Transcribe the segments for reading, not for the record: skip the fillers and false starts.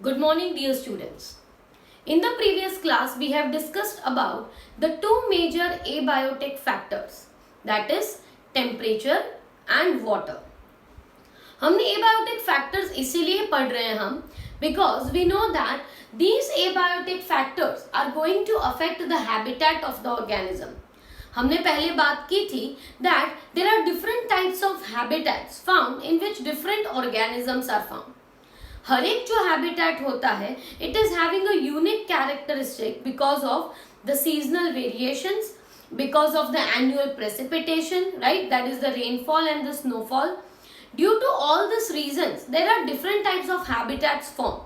Good morning, dear students. In the previous class, we have discussed about the two major abiotic factors, that is temperature and water. हमने abiotic factors इसीलिए पढ़ रहे हैं हम because we know that these abiotic factors are going to affect the habitat of the organism. हमने पहले बात की थी that there are different types of habitats found in which different organisms are found. हर एक जो हैबिटेट होता है it is having a unique characteristic because of the seasonal variations, because of the annual precipitation, right? That is the rainfall and the snowfall. Due to all these reasons, there are different types of habitats formed.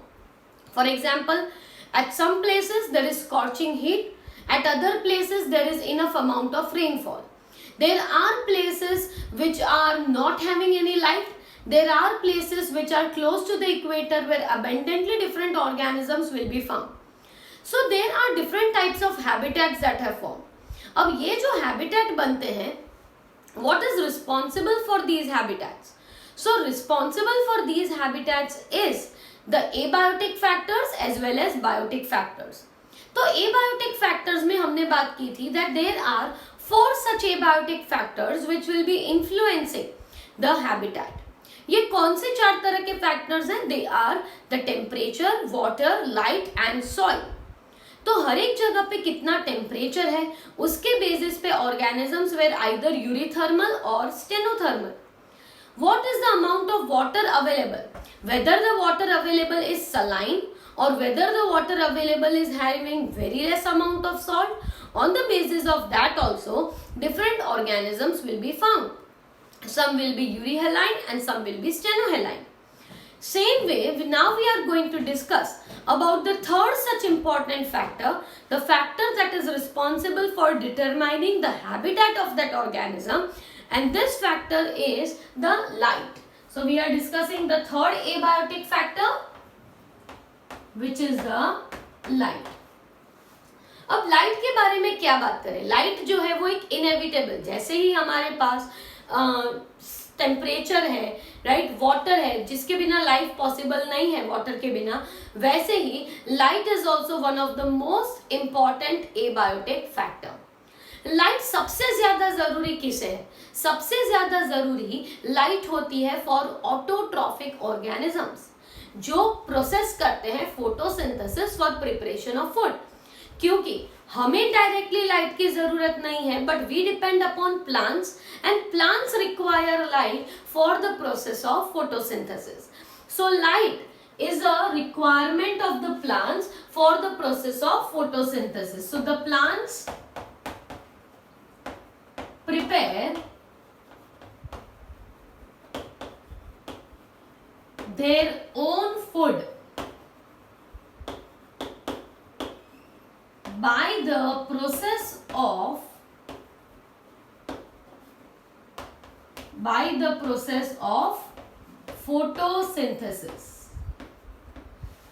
For example, at some places there is scorching heat, at other places there is enough amount of rainfall. There are places which are not having any light. There are places which are close to the equator where abundantly different organisms will be found. So there are different types of habitats that have formed. अब ये जो habitat बनते हैं, what is responsible for these habitats? So responsible for these habitats is the abiotic factors as well as biotic factors. तो abiotic factors में हमने बात की थी that there are 4 such abiotic factors which will be influencing the habitat. ये कौन से 4 तरह के फैक्टर्स हैं? They are the temperature, water, light and soil. तो हर एक जगह पे कितना टेम्परेचर है उसके बेसिस पे organisms where either eurythermal or stenothermal. What is the amount of water available, whether the water available is saline or whether the water available is having very less amount of salt. On the basis of that also different organisms will be found. Some will be euryhaline and some will be stenohaline. Same way, now we are going to discuss about the third such important factor, the factor that is responsible for determining the habitat of that organism, and this factor is the light. So we are discussing the third abiotic factor, which is the light. अब light के बारे में क्या बात करें? Light जो है वो एक इनएविटेबल, जैसे ही हमारे पास टेम्परेचर है, राइट, वाटर है जिसके बिना लाइफ पॉसिबल नहीं है वाटर के बिना, वैसे ही light is also one of the most important abiotic factor. Light सबसे ज्यादा जरूरी किसे है? सबसे ज्यादा जरूरी लाइट होती है फॉर ऑटोट्रॉफिक ऑर्गेनिजम्स जो प्रोसेस करते हैं photosynthesis for preparation of food. क्योंकि हमें डायरेक्टली लाइट की जरूरत नहीं है, but we depend upon plants and plants require light for the process of photosynthesis. So light is a requirement of the plants for the process of photosynthesis. So the plants prepare their own food by the process of photosynthesis.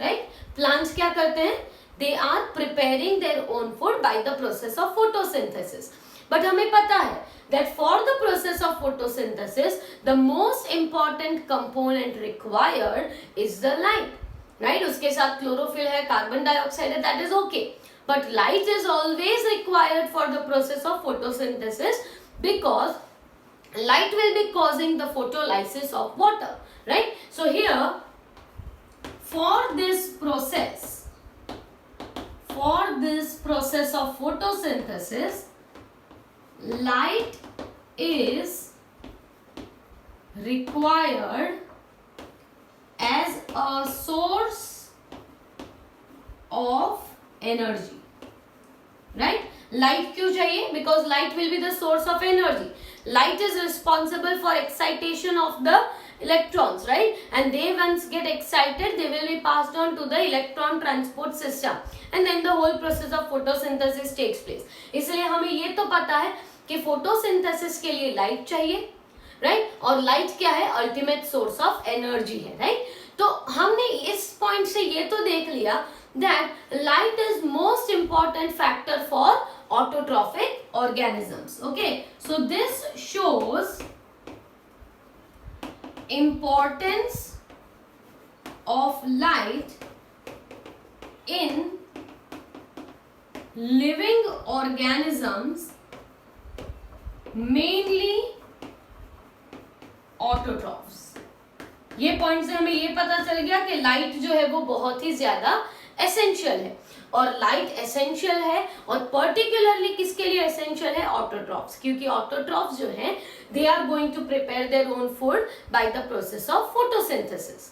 Right? Plants क्या करते हैं? They are preparing their own food by the process of photosynthesis. But हमें पता है that for the process of photosynthesis, the most important component required is the light. Right? उसके साथ chlorophyll है, carbon dioxide है, that is okay. But light is always required for the process of photosynthesis because light will be causing the photolysis of water, right? So here, for this process of photosynthesis, light is required as a source of energy. Right? Light क्यों चाहिए? Because light will be the source of energy. Light is responsible for excitation of the electrons, right? And they once get excited, they will be passed on to the electron transport system, and then the whole process of photosynthesis takes place. इसलिए हमें ये तो पता है कि photosynthesis के लिए light चाहिए, right? और light क्या है? Ultimate source of energy है, right? तो हमने इस point से ये तो देख लिया that light is most important factor for autotrophic organisms. Okay, so this shows importance of light in living organisms, mainly autotrophs. ये पॉइंट से हमें ये पता चल गया कि लाइट जो है वो बहुत ही ज्यादा एसेंशियल है, और लाइट एसेंशियल है और पर्टिकुलरली किसके लिए एसेंशियल है? ऑटोट्रॉफ्स, क्योंकि ऑटोट्रॉफ्स जो हैं they are going to prepare their own food by the process of photosynthesis.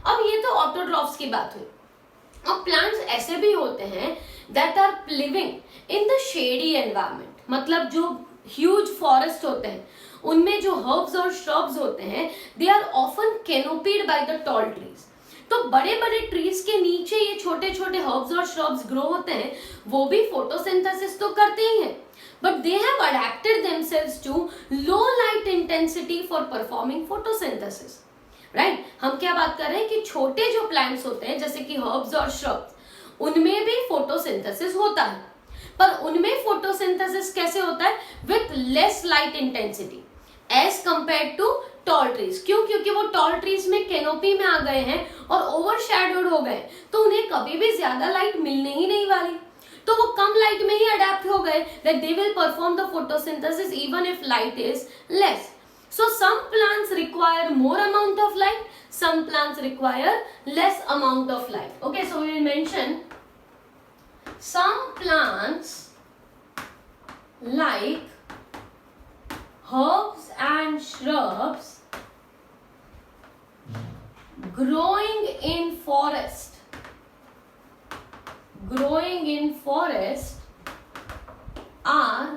अब ये तो ऑटोट्रॉफ्स की बात हुई. अब प्लांट्स ऐसे भी होते हैं that are living in the shady environment, मतलब जो ह्यूज फॉरेस्ट होते हैं उनमें जो हर्ब्स और श्रब्स होते हैं they are often canopied by the tall trees. तो बड़े बड़े ट्रीज के नीचे ये छोटे छोटे हर्ब्स और श्रब्स ग्रो होते हैं, वो भी फोटोसिंथेसिस तो करते ही हैं, but they have adapted themselves to low light intensity for performing photosynthesis. Right, हम क्या बात कर रहे हैं कि छोटे जो प्लांट्स होते हैं जैसे कि हर्ब्स और श्रब्स, उनमें भी फोटोसिंथेसिस होता है, पर उनमें फोटोसिंथेसिस कैसे होता है? With less light intensity as compare to tall trees. क्यों? क्योंकि वो टॉल ट्रीज में कैनोपी में आ गए हैं और ओवरशैडोड हो गए, तो उन्हें कभी भी ज्यादा लाइट मिलने ही नहीं वाली, तो वो कम लाइट में ही अडेप्ट हो गए that they will perform the photosynthesis even if light is less. So some plants require more amount of light, some plants require less amount of light. Okay, so we will mention some plants like herbs and shrubs growing in forest are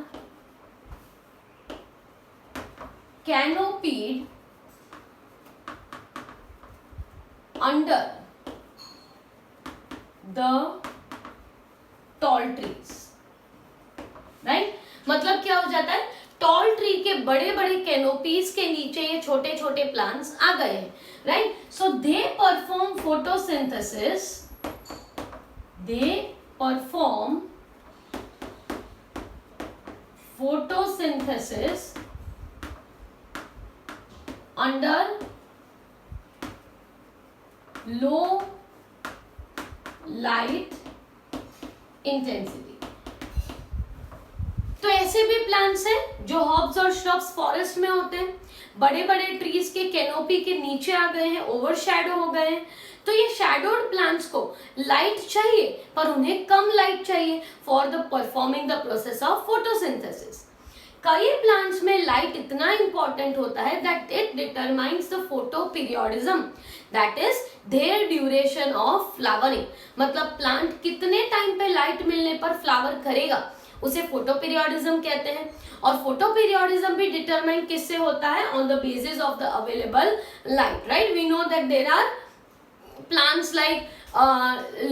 canopied under the tall trees. Right, मतलब क्या हो जाता है? Tall tree के बड़े बड़े canopies के नीचे ये छोटे छोटे प्लांट्स आ गए हैं. Right, so they perform photosynthesis under low light intensity. तो ऐसे भी प्लांट्स हैं जो हर्ब्स और श्रब्स फॉरेस्ट में होते हैं, बड़े बड़े ट्रीज के कैनोपी के नीचे आ गए हैं, ओवरशैडो हो गए हैं, तो ये शैडोड प्लांट्स को लाइट चाहिए पर उन्हें कम लाइट चाहिए for the performing the process of photosynthesis. कई प्लांट्स में लाइट इतना इंपॉर्टेंट होता है that it determines the photo periodism, that is there duration of flowering. मतलब प्लांट कितने टाइम पे लाइट मिलने पर फ्लावर करेगा उसे फोटो पीरियोडिज्म कहते हैं. और फोटो पीरियोडिज्म भी डिटरमाइन किससे होता है? On the basis of the available light. Right, we know that there are plants like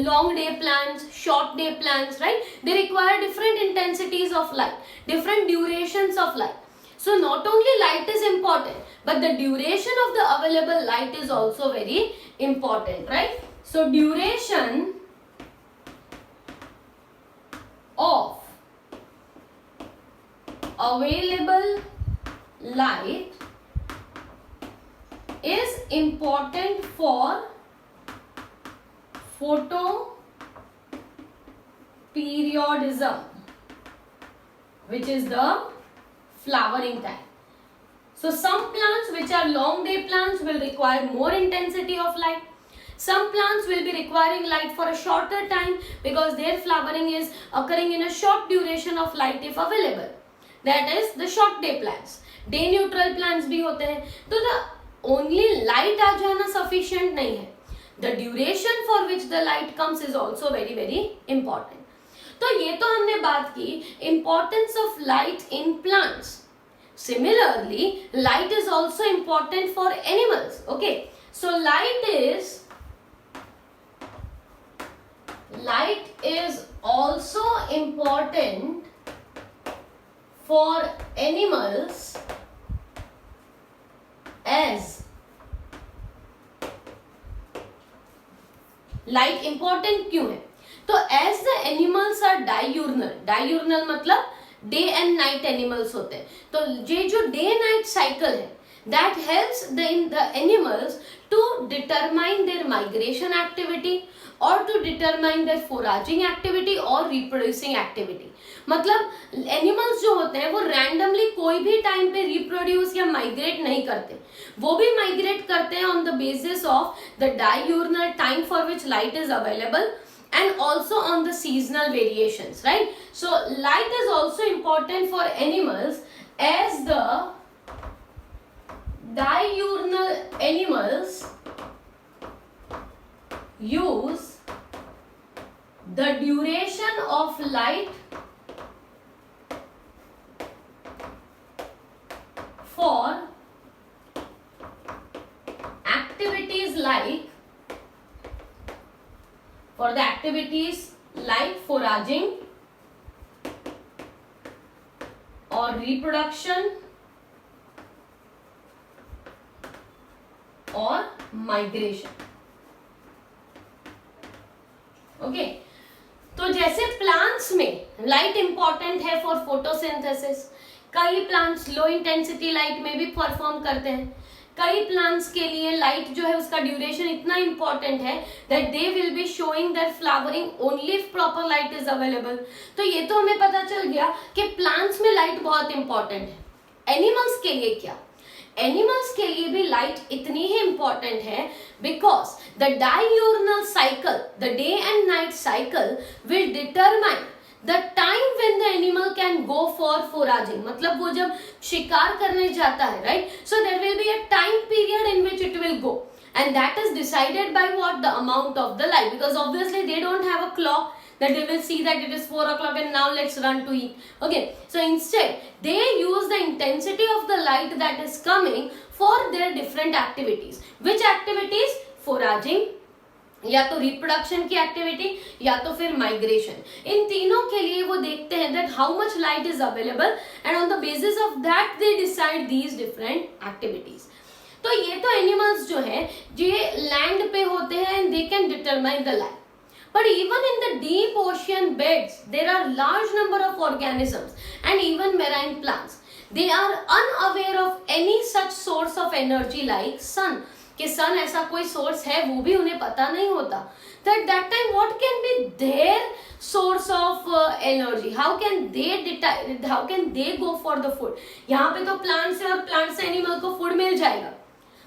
long day plants, short day plants, right? They require different intensities of light, different durations of light. So not only light is important, but the duration of the available light is also very important, right? So duration of available light is important for photoperiodism, which is the flowering time. So some plants which are long day plants will require more intensity of light. Some plants will be requiring light for a shorter time because their flowering is occurring in a short duration of light if available. That is the short day plants. Day neutral plants भी होते हैं. तो the only light आ जाना sufficient नहीं है. The duration for which the light comes is also very very important. तो ये तो हमने बात की importance of light in plants. Similarly, light is also important for animals. Okay, so light is also important for animals as light important क्यों है? तो as the animals are डायूर्नल मतलब डे एंड नाइट एनिमल्स होते हैं, तो ये जो day night cycle है that helps the animals to determine their migration activity. or to determine their foraging activity or reproducing activity. मतलब एनिमल्स जो होते हैं वो रैंडमली कोई भी टाइम पे रिप्रोड्यूस या माइग्रेट नहीं करते, वो भी माइग्रेट करते हैं on the basis of the diurnal time for which light is available and also on the seasonal variations, right? So light is also important for animals as the diurnal animals use the duration of light for activities like foraging or reproduction और migration. Okay, तो जैसे plants में light important है for photosynthesis, कई plants low intensity light में भी perform करते हैं, कई प्लांट्स के लिए लाइट जो है उसका ड्यूरेशन इतना इंपॉर्टेंट है that they will be showing there flowering only if proper light is available. तो ये तो हमें पता चल गया कि प्लांट्स में लाइट बहुत इंपॉर्टेंट है. एनिमल्स के लिए क्या? एनिमल्स के लिए भी लाइट इतनी ही इंपॉर्टेंट है because the diurnal cycle, the day and night cycle will determine the time when the animal can go for foraging. मतलब वो जब शिकार करने जाता है, right, so there will be a time period in which it will go and that is decided by what? The amount of the light, because obviously they don't have a clock that they will see that it is 4 o'clock and now let's run to eat. Okay, so instead they use the intensity of the light that is coming for their different activities. Which activities? Foraging, या तो reproduction की activity, या तो फिर migration. इन तीनों के लिए वो देखते हैं that how much light is available and on the basis of that they decide these different activities. तो ये तो एनिमल्स जो है ये लैंड पे होते हैं and they can determine the light. But even in the deep ocean beds, there are large number of organisms and even marine plants. They are unaware of any such source of energy like sun. कि sun ऐसा कोई source है वो भी उन्हें पता नहीं होता. That time what can be their source of energy? How can they go for the food? यहाँ पे तो plants है और plants से animal को food मिल जाएगा.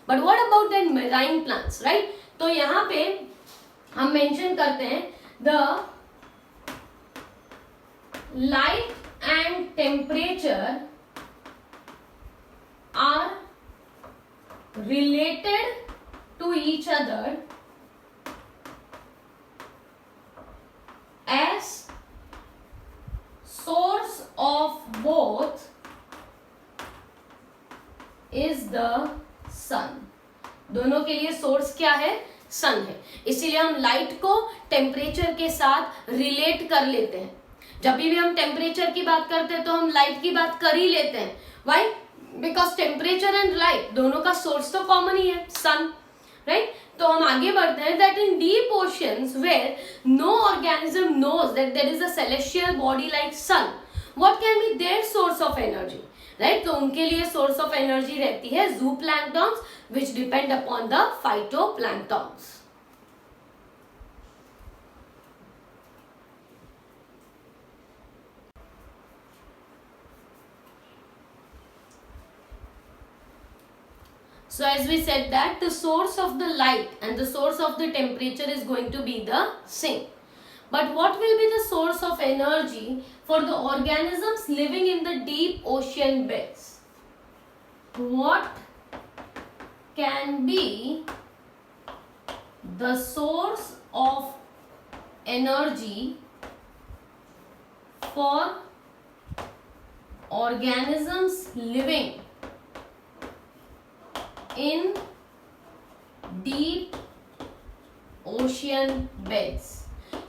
But what about the marine plants, right? तो यहाँ पे हम मेंशन करते हैं the light and temperature are related to each other as source of both is the sun. दोनों के लिए सोर्स क्या है? सन है. इसीलिए हम लाइट को टेम्परेचर के साथ रिलेट कर लेते हैं. जब भी हम टेम्परेचर की बात करते हैं तो हम लाइट की बात कर ही लेते हैं. Why? Because temperature and light दोनों का सोर्स तो कॉमन ही है, सन, राइट. तो हम आगे बढ़ते हैं that in deep oceans where no organism knows that there is a celestial body like sun, what can be their source of energy, right. तो उनके लिए सोर्स ऑफ एनर्जी रहती है जूप्लैंक्टन्स which depend upon the phytoplanktons. So as we said that the source of the light and the source of the temperature is going to be the same. But what will be the source of energy for the organisms living in the deep ocean beds? What can be the source of energy for organisms living in deep ocean beds?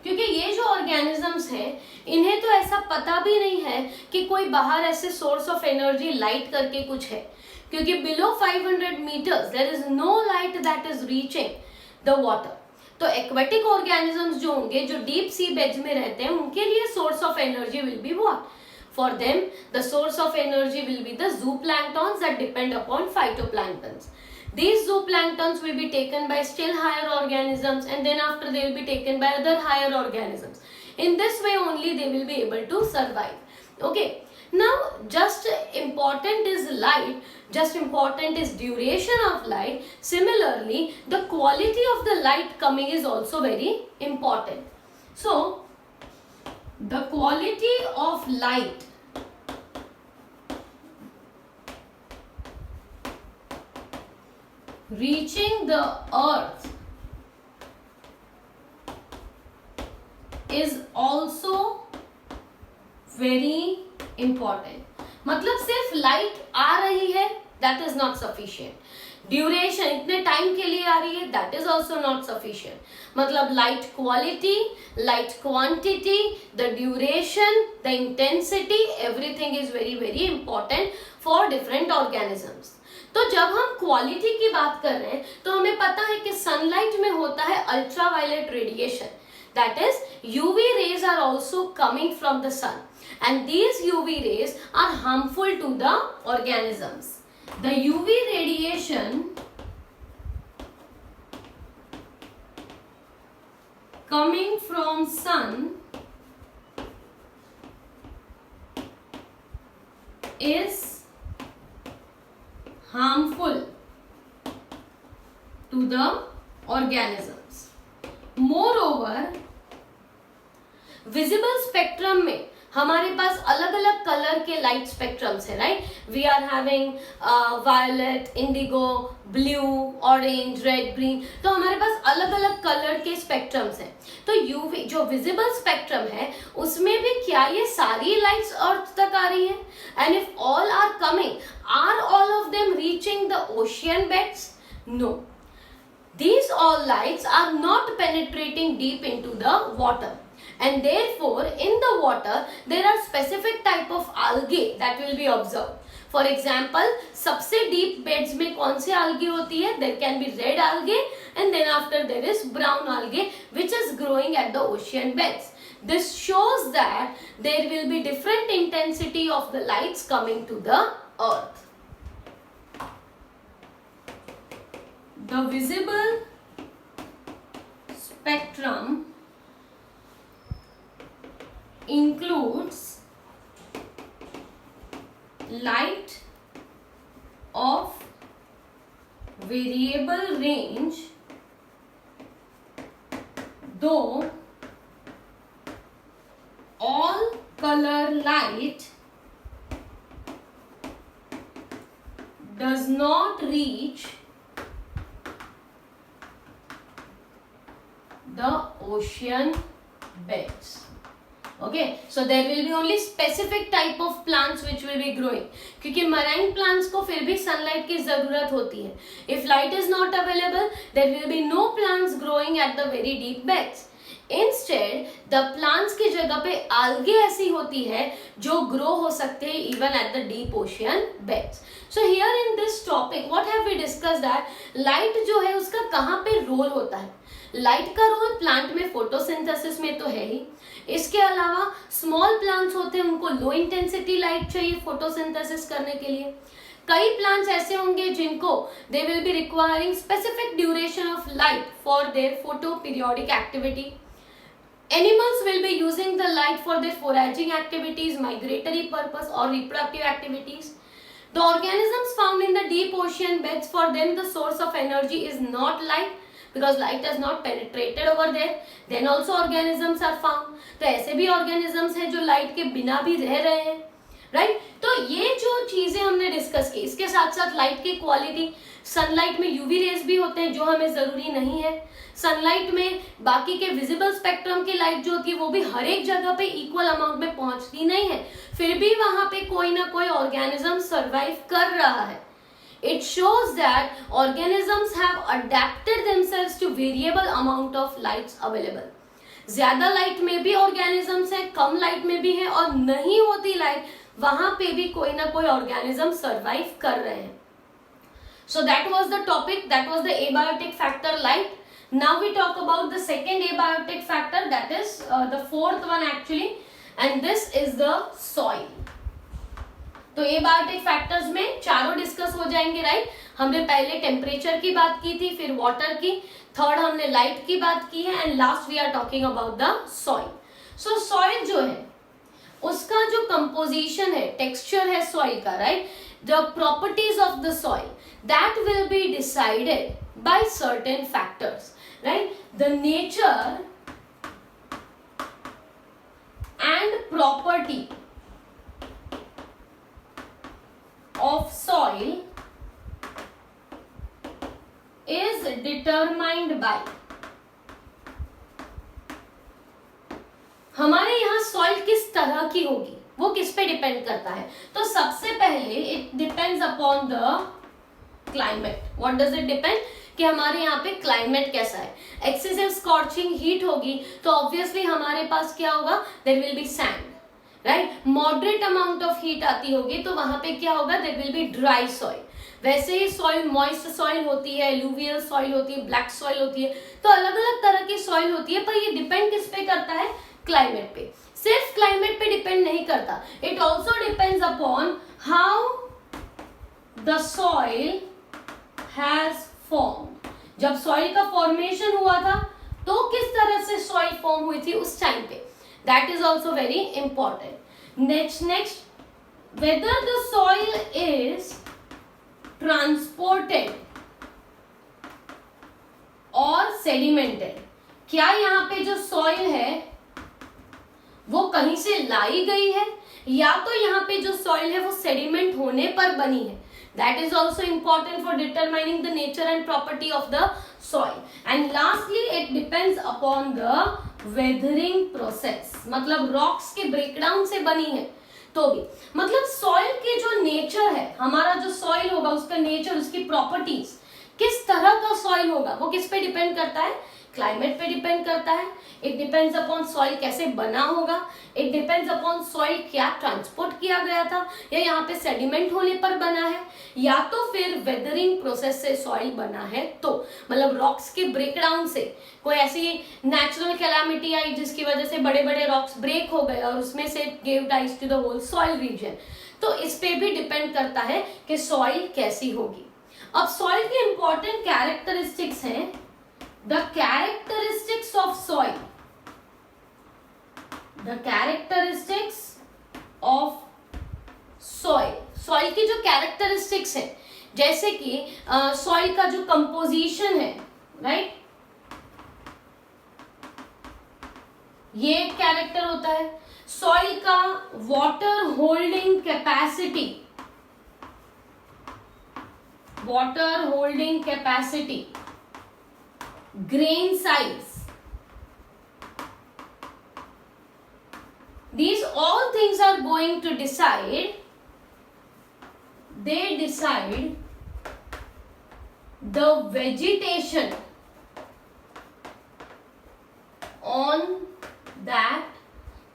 क्योंकि ये जो organisms हैं इन्हें तो ऐसा पता भी नहीं है कि कोई बाहर ऐसे सोर्स ऑफ एनर्जी लाइट करके कुछ है, क्योंकि below 500 metres there is no light that is reaching the water. तो एक्वेटिक ऑर्गेनिजम्स जो होंगे जो डीप सी बेड्स में रहते हैं उनके लिए source of energy will be what? For them the source of energy will be the zooplanktons that depend upon phytoplanktons. These zooplanktons will be taken by still higher organisms, and then after they will be taken by other higher organisms. In this way only they will be able to survive. Okay. Now just important is light, just important is duration of light. Similarly, the quality of the light coming is also very important. So the quality of light reaching the earth is also very important. मतलब सिर्फ light आ रही है that is not sufficient. Duration इतने time के लिए आ रही है that is also not sufficient. मतलब light quality, light quantity, the duration, the intensity, everything is very very important for different organisms. तो जब हम क्वालिटी की बात कर रहे हैं तो हमें पता है कि सनलाइट में होता है ultraviolet radiation, that is UV rays are also coming from the sun, and these UV rays are harmful to the organisms. The UV radiation coming from sun is harmful to the organisms. Moreover, visible spectrum में हमारे पास अलग अलग colour के light spectrums है, right. We are having violet, indigo, blue, orange, red, green. तो हमारे पास अलग अलग कलर के स्पेक्ट्रम्स हैं. तो यूवी जो विजिबल स्पेक्ट्रम है उसमें भी क्या ये सारी लाइट्स अर्थ तक आ रही है? And if all are coming, are all of them reaching the ocean beds? No. These all lights are not penetrating deep into the water, and therefore in the water there are specific type of algae that will be observed. For example, सबसे deep beds में कौन सी algae होती है? There can be red algae, and then after there is brown algae which is growing at the ocean beds. This shows that there will be different intensity of the lights coming to the earth. The visible spectrum includes light of variable range, though all color light does not reach the ocean beds. Okay, so there will be only specific type of plants which will be growing, क्योंकि marine plants को फिर भी sunlight की जरूरत होती है. If light is not available, there will be no plants growing at the very deep beds. Instead, the plants की जगह पे algae ऐसी होती है जो grow हो सकते हैं even at the deep ocean beds. So here in this topic, what have we discussed that light जो है उसका कहाँ पे रोल होता है? लाइट का रोल प्लांट में फोटोसिंथेसिस में तो है ही. इसके अलावा स्मॉल प्लांट्स होते हैं, उनको लो इंटेंसिटी लाइट चाहिए फोटोसिंथेसिस करने के लिए. कई प्लांट्स ऐसे होंगे जिनको they will be requiring specific duration of light for their photo periodic activity. Animals will be using the light for their foraging activities, migratory purpose or reproductive activities. The organisms found in the deep ocean beds, for them the source of energy is not light, because light has not penetrated over there. Then also organisms are found. तो ऐसे भी organisms हैं जो light के बिना भी रह रहे हैं, right? तो ये जो चीजें हमने डिस्कस की, इसके साथ साथ लाइट की क्वालिटी, सनलाइट में यूवी रेज भी होते हैं जो हमें जरूरी नहीं है. सनलाइट में बाकी के विजिबल स्पेक्ट्रम की लाइट जो होती है वो भी हर एक जगह पे इक्वल अमाउंट में पहुंचती नहीं है, फिर भी वहां पे कोई ना कोई ऑर्गेनिज्म सर्वाइव कर रहा है. It shows that organisms have adapted themselves to variable amount of lights available. ज्यादा लाइट में भी organisms है, कम लाइट में भी है, और नहीं होती लाइट वहां पे भी कोई ना कोई organism survive कर रहे हैं. So that was the topic, that was the abiotic factor light. Now we talk about the second abiotic factor, that is the fourth one actually, and this is the soil. तो abiotic factors में चारों discuss हो जाएंगे, right. हमने पहले temperature की बात की थी, फिर वाटर की, थर्ड हमने लाइट की बात की है, and last we are talking about the soil. So soil जो है उसका जो कंपोजिशन है, टेक्सचर है सॉइल का, right, the properties of the soil that will be decided by certain factors, right. The nature and property of soil is determined by, हमारे यहाँ soil किस तरह की होगी वो किस पे डिपेंड करता है. तो सबसे पहले it depends upon the climate. What does it depend, कि हमारे यहाँ पे क्लाइमेट कैसा है. एक्सेसिव स्कॉर्चिंग हीट होगी तो ऑब्वियसली हमारे पास क्या होगा, there will be sand, right. Moderate amount of heat आती होगी तो वहां पे क्या होगा, there will be dry soil. वैसे ही सॉइल मॉइस्ट सॉइल होती है, एलुवियल सॉइल होती है, ब्लैक सॉइल होती है, तो अलग अलग तरह की सॉइल होती है. पर ये डिपेंड किस पे करता है, क्लाइमेट पे. सिर्फ क्लाइमेट पे डिपेंड नहीं करता, it also depends upon how the soil has formed. जब सॉइल का फॉर्मेशन हुआ था तो किस तरह से सॉइल फॉर्म हुई थी उस टाइम पे, that is also very important. Next, whether the soil is transported or sedimented. क्या यहाँ पे जो soil है वो कहीं से लाई गई है या तो यहाँ पे जो soil है वो sediment होने पर बनी है. That is also important for determining the nature and property of the soil. And lastly, it depends upon the weathering process. मतलब rocks के breakdown से बनी है तो भी, मतलब soil के जो nature है, हमारा जो soil होगा उसका nature, उसकी properties, किस तरह का soil होगा वो किस पे depend करता है, क्लाइमेट पे डिपेंड करता है. इट डिपेंड्स अपॉन सॉइल कैसे बना होगा, इट डिपेंड्स अपॉन सॉइल क्या ट्रांसपोर्ट किया गया था, या यहाँ पे सेडिमेंट होने पर बना है, या तो फिर वेदरिंग प्रोसेस से सॉइल बना है. तो मतलब रॉक्स के ब्रेकडाउन से कोई ऐसी नेचुरल कैलामिटी आई जिसकी वजह से बड़े बड़े रॉक्स ब्रेक हो गए और उसमें से give rise to the whole soil region. तो इस पे भी डिपेंड करता है कि सॉइल कैसी होगी. अब सॉइल के इंपॉर्टेंट कैरेक्टरिस्टिक्स हैं. The characteristics of soil. The characteristics of soil. Soil की जो characteristics है, जैसे कि soil का जो composition है, right? ये एक character होता है. Soil का water holding capacity. Water holding capacity. Grain size, these all things are going to decide, they decide the vegetation on that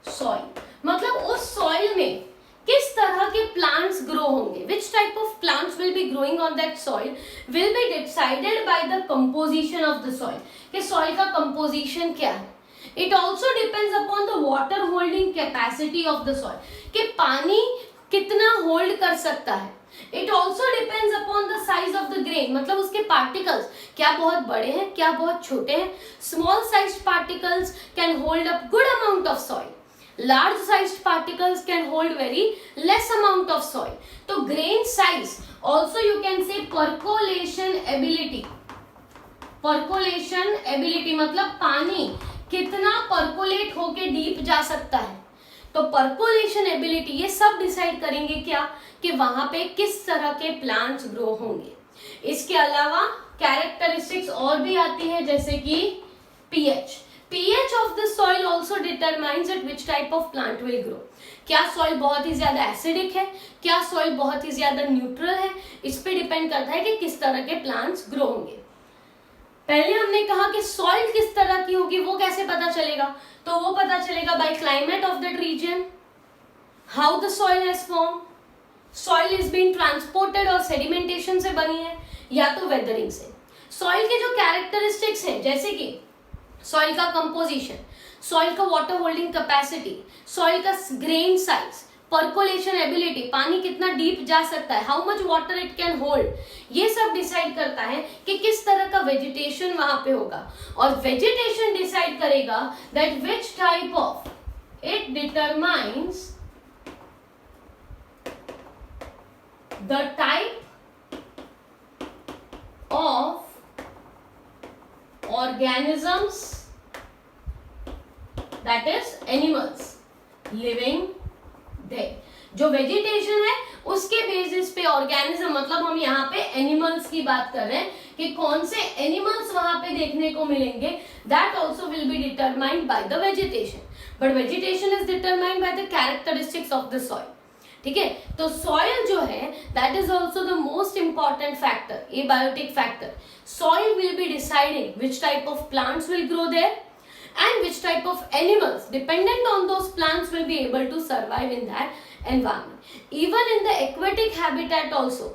soil. मतलब उस soil में किस तरह के plants grow होंगे, which type of plants will be growing on that soil will be decided by the composition of the soil. कि soil का composition क्या है. It also depends upon the water holding capacity of the soil. कि पानी कितना hold कर सकता है. It also depends upon the size of the grain. मतलब उसके particles क्या बहुत बड़े हैं, क्या बहुत छोटे हैं. Small sized particles can hold up good amount of soil. Large sized particles can hold very less amount of soil. तो grain size, also you can say percolation ability. Percolation ability मतलब पानी कितना percolate होके deep जा सकता है. तो percolation ability ये सब decide करेंगे क्या, कि वहां पे किस तरह के plants grow होंगे. इसके अलावा characteristics और भी आती है, जैसे कि pH. pH of the soil also determines at which type of plant will grow. क्या soil बहुत ही ज्यादा acidic है, क्या soil बहुत ही ज्यादा neutral है, इस पे डिपेंड करता है कि किस तरह के plants grow होंगे. पहले हमने कहा कि soil किस तरह की होगी वो कैसे पता चलेगा, तो वो पता चलेगा by climate of that region, how the soil has formed, soil is being transported और sedimentation से बनी है, या तो weathering से. soil के जो characteristics हैं, जैसे कि सॉइल का कंपोजिशन, सॉइल का वाटर होल्डिंग कैपेसिटी, सॉइल का ग्रेन साइज, पर्कोलेशन एबिलिटी, पानी कितना डीप जा सकता है, how much water it can hold, ये सब डिसाइड करता है कि किस तरह का वेजिटेशन वहां पे होगा। और वेजिटेशन डिसाइड करेगा that which type of, it determines the type of organisms, that is animals living there। जो वेजिटेशन है उसके बेसिस पे ऑर्गेनिज्म, मतलब हम यहाँ पे एनिमल्स की बात कर रहे हैं कि कौन से एनिमल्स वहां पे देखने को मिलेंगे, that also will be determined by the vegetation, but vegetation is determined by the characteristics of the soil. ठीक है, तो सॉइल जो है that is also the most important factor, abiotic factor. Soil will be deciding which type of plants will grow there and which type of animals dependent on those plants will be able to survive in that environment. Even in the aquatic habitat also,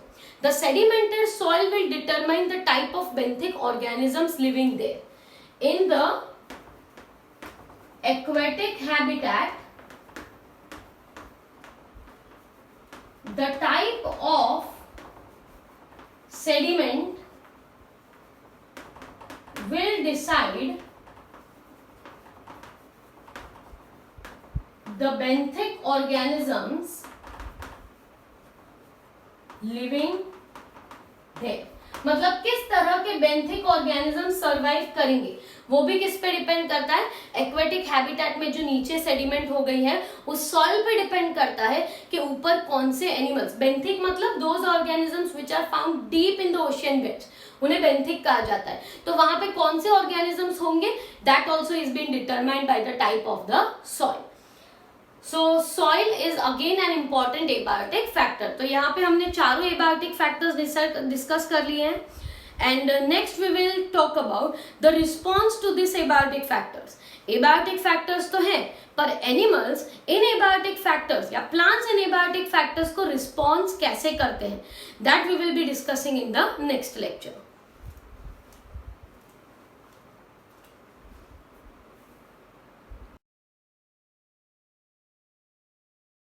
the sedimentary soil will determine the type of benthic organisms living there. In the aquatic habitat, the type of sediment will decide the benthic organisms living there। मतलब किस तरह के benthic organism survive करेंगे वो भी किस पे depend करता है, एक्वेटिक हैबिटेट में जो नीचे सेडिमेंट हो गई है उस सॉइल पे डिपेंड करता है कि ऊपर कौन से एनिमल्स, बेंथिक मतलब those organisms which are found deep in the ocean beds, उन्हें बेंथिक कहा जाता है। तो वहां पे कौन से ऑर्गेनिजम्स होंगे, that also is been determined by the type of the soil. So soil is again an important abiotic factor। तो यहाँ पे हमने चारों abiotic factors डिस्कस कर लिए हैं, and next we will talk about the response to this abiotic factors। abiotic factors तो हैं, पर animals इन abiotic factors या plants इन abiotic factors को response कैसे करते हैं, that we will be discussing in the next lecture।